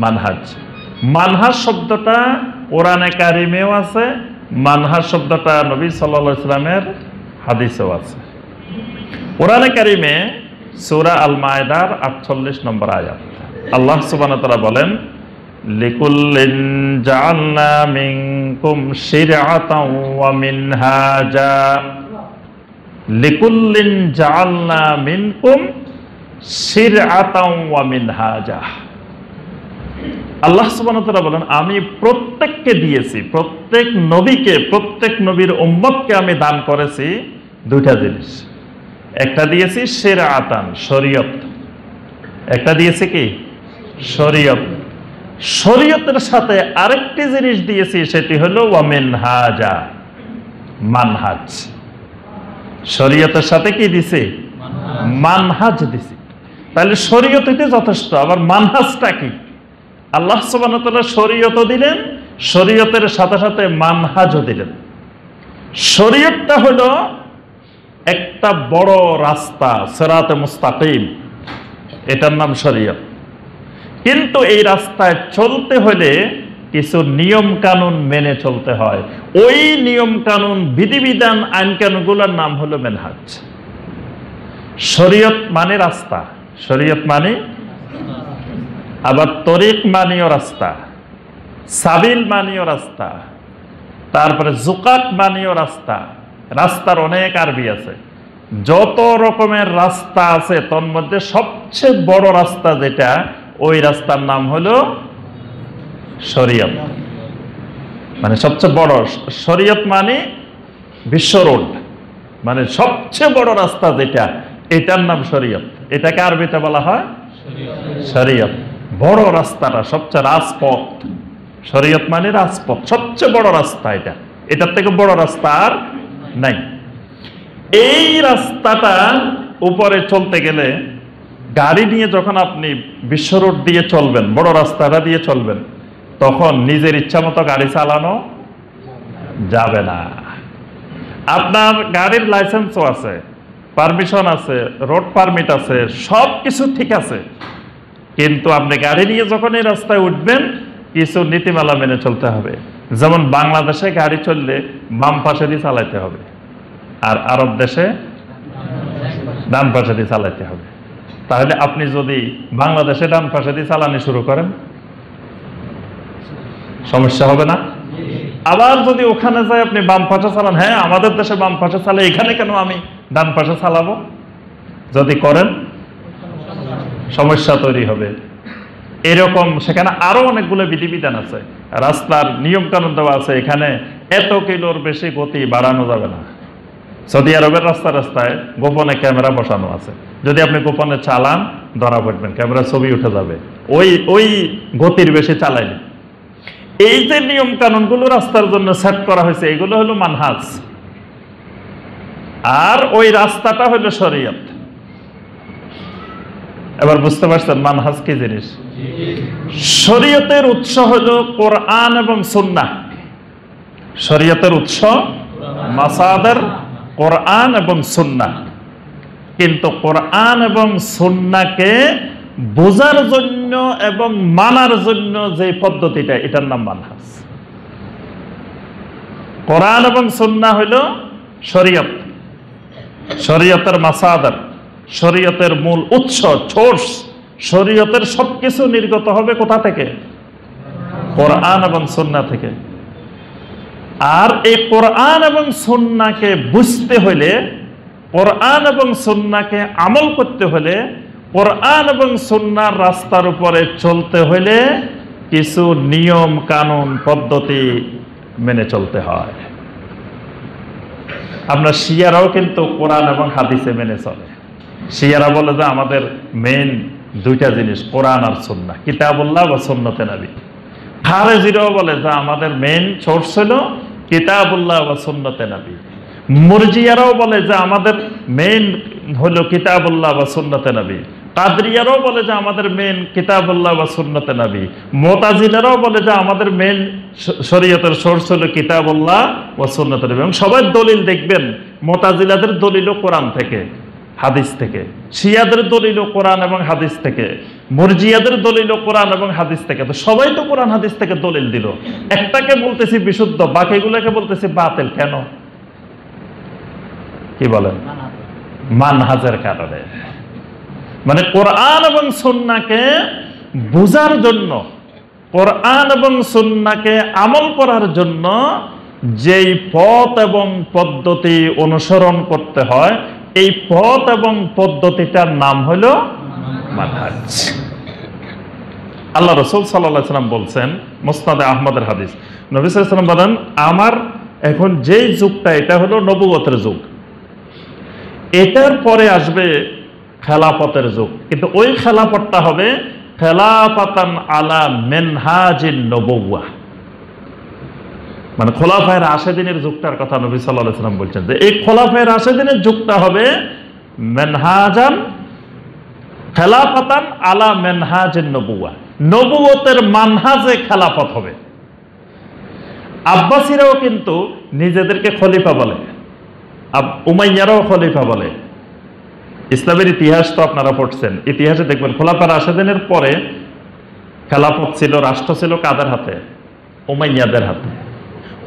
মানহাজ। মানহাজ শব্দটা কোরআনে কারিমেও আছে, মানহাজ শব্দটা নবী সাল্লাল্লাহু আলাইহি ওয়াসাল্লামের হাদিসেও আছে। কোরআনে কারিমে সূরা আল মায়েদার 48 নম্বর আয়াত আল্লাহ সুবহানাহু ওয়া তাআলা বলেন, লিকুল্লিন জাআলনা মিনকুম শিরআতাও ওয়া মিনহাজা। লিকুল্লিন জাআলনা মিনকুম শিরআতাও ওয়া মিনহাজা। আল্লাহ সুবহানাহু ওয়া তাআলা বলেন, আমি প্রত্যেককে দিয়েছি, প্রত্যেক নবীকে, প্রত্যেক নবীর উম্মতকে আমি দান করেছি দুইটা জিনিস। একটা দিয়েছি শিরআতান, শরীয়ত। একটা দিয়েছি কি? শরীয়ত। শরীয়তের সাথে আরেকটি জিনিস দিয়েছি, সেটি হলো ওয়া মিনহাজা, মানহাজ। শরীয়তের সাথে কি দিছি? মানহাজ দিছি। তাহলে শরীয়তই যথেষ্ট, আবার মানহাজটা কি? আল্লাহ সুবহানাহু ওয়া তাআলা শরীয়তও দিলেন, শরীয়তের সাথে সাথে মানহাজও দিলেন। শরীয়তটা হলো একটা বড় রাস্তা, সিরাতে মুস্তাকিম, এটার নাম শরীয়ত। কিন্তু এই রাস্তায় চলতে হলে কিছু নিয়ম কানুন মেনে চলতে হয়। ওই নিয়ম কানুন, বিধিবিধান, আইন কানুনগুলোর নাম হলো মেনহাজ। শরীয়ত মানে রাস্তা, শরীয়ত মানে, আবার তরিক মানেও রাস্তা, সাবিল মানেও রাস্তা, তারপরে জুকাত মানেও রাস্তা। রাস্তার অনেক আরবি আছে। যত রকমের রাস্তা আছে তার মধ্যে সবচেয়ে বড় রাস্তা যেটা, ওই রাস্তার নাম হলো শরীয়ত। মানে সবচেয়ে বড় শরীয়ত মানে বিশ্ব রোড, মানে সবচেয়ে বড় রাস্তা যেটা, এটার নাম শরীয়ত। এটাকে আরবিতে বলা হয় শরীয়ত। বড় রাস্তাটা, সবচেয়ে রাজপথ। শরীয়ত মানে রাজপথ, সবচেয়ে বড় রাস্তা এটা। এটার থেকে বড় রাস্তা আর নাই। এই রাস্তাটা উপরে চলতে গেলে, গাড়ি নিয়ে যখন আপনি বিশ্ব রোড দিয়ে চলবেন, বড় রাস্তাটা দিয়ে চলবেন, তখন নিজের ইচ্ছা মতো গাড়ি চালানো যাবে না। আপনার গাড়ির লাইসেন্সও আছে, পারমিশন আছে, রোড পারমিট আছে, সব কিছু ঠিক আছে, কিন্তু আপনি গাড়ি নিয়ে যখন এই রাস্তায় উঠবেন, কিছু নীতিমালা মেনে চলতে হবে। যেমন বাংলাদেশে গাড়ি চললে বাম পাশে দিয়ে চালাইতে হবে, আর আরব দেশে ডান পাশে দিয়ে চালাইতে হবে। তাহলে আপনি যদি বাংলাদেশে ডান পাশে দিয়ে চালানো শুরু করেন, সমস্যা হবে না? আবার যদি ওখানে যায় আপনি বাম পাশে চালান, হ্যাঁ আমাদের দেশে বাম পাশে চালাই, এখানে কেন আমি ডান পাশে চালাবো? যদি করেন সমস্যা তৈরি হবে। এরকম সেখানে আরো অনেকগুলো বিধিবিধান আছে, রাস্তার নিয়ম কানুন দেওয়া আছে। এখানে এত কিলোর বেশি গতি বাড়ানো যাবে না। সৌদি আরবের রাস্তায় গোপনে ক্যামেরা বসানো আছে, যদি আপনি গোপনে চালান ধরা পড়বেন, ক্যামেরা ছবি উঠে যাবে ওই গতির বেশি চালাইলে। এই যে নিয়ম কানুনগুলো রাস্তার জন্য সেট করা হয়েছে, এগুলো হলো মানহাজ, আর ওই রাস্তাটা হলো শরীয়ত। এবার বুঝতে পারছেন মানহাজ কি জিনিস? শরীয়তের উৎস হলো কোরআন এবং সুন্নাহ। শরীয়তের উৎস মাসাদার কোরআন এবং সুন্নাহ। কিন্তু কোরআন এবং সুন্নাহকে বোঝার জন্য এবং মানার জন্য যে পদ্ধতিটা, এটার নাম মানহাজ। কোরআন এবং সুন্নাহ হইল শরীয়ত, শরীয়তের মাসাদার, শরীয়তের মূল উৎস, সোর্স। শরীয়তের সবকিছু নির্গত হবে কোথা থেকে? কোরআন এবং সুন্নাহ থেকে। আর এই কোরআন এবং সুন্নাহকে বুঝতে হলে, কোরআন এবং সুন্নাহকে আমল করতে হলে, কোরআন এবং সুন্নাহর রাস্তার উপরে চলতে হলে কিছু নিয়ম কানুন পদ্ধতি মেনে চলতে হয়। আমরা শিয়ারাও কিন্তু কোরআন এবং হাদিসে মেনে চলে। শিয়ারা বলে যে আমাদের মেইন দুইটা জিনিস, কোরআন আর সুন্নাহ, কিতাবুল্লাহ ওয়া সুন্নতে নবী। খারেজিরাও বলে যে আমাদের মেইন সোর্স হলো কিতাবুল্লাহ ওয়া সুন্নতে নবী। মুরজিয়ারাও বলে যে আমাদের মেইন হলো কিতাবুল্লাহ ওয়া সুন্নতে নবী। কাদরিয়ারাও বলে যে আমাদের মেইন কিতাবুল্লাহ ওয়া সুন্নতে নবী। মুতাজিলারাও বলে যে আমাদের মেইন শরীয়তের সোর্স হলো কিতাবুল্লাহ ওয়া সুন্নতে নবী। এবং সবাই দলিল দেখবেন, মুতাজিলাদের দলিলও কোরআন থেকে, হাদিস থেকে, শিয়াদের দলিল কোরআন এবং হাদিস থেকে, মুরজিয়াদের দলিল কোরআন এবং হাদিস থেকে। তো সবাই তো কোরআন হাদিস থেকে দলিল দিল, একটাকে বলতেছি বিশুদ্ধ, বাকিগুলোকে বলতেছি বাতিল। কেন? কি বলেন? মানহাজের কারণে। মানে কোরআন এবং সুন্নাহকে বোঝার জন্য, কোরআন এবং সুন্নাহকে আমল করার জন্য যেই পথ এবং পদ্ধতি অনুসরণ করতে হয়, এই পথ এবং পদ্ধতিটার নাম হলো মানহাজ। আল্লাহ রাসূল সাল্লাল্লাহু আলাইহি ওয়াসাল্লাম বলছেন, মুসনাদে আহমদের হাদিস, নবী সাল্লাল্লাহু আলাইহি ওয়াসাল্লাম বলেন, আমার এখন যেই যুগটা, এটা হলো নবুয়তের যুগ, এটার পরে আসবে খেলাফতের যুগ, কিন্তু ওই খেলাফতটা হবে খেলাফাতান আলা মিনহাজিন নবুওয়াহ। মানে খোলাফায়ে রাশেদিনের যুগটার কথা নবী সাল্লাল্লাহু আলাইহি ওয়াসাল্লাম বলছেন, যে এই খোলাফায়ে রাশেদিনের যুগটা হবে মিনহাজান খেলাফাতান আলা মিনহাজিন নবুওয়াহ, নবুয়তের মানহাজে খেলাফত হবে। আব্বাসীরাও কিন্তু নিজেদেরকে খলিফা বলে, উমাইয়ারাও খলিফা বলে। ইসলামের ইতিহাস তো আপনারা পড়ছেন, ইতিহাসে দেখবেন খোলাফায়ে রাশেদিনের পরে খেলাফত ছিল, রাষ্ট্র ছিল কাদের হাতে? উমাইয়াদের হাতে।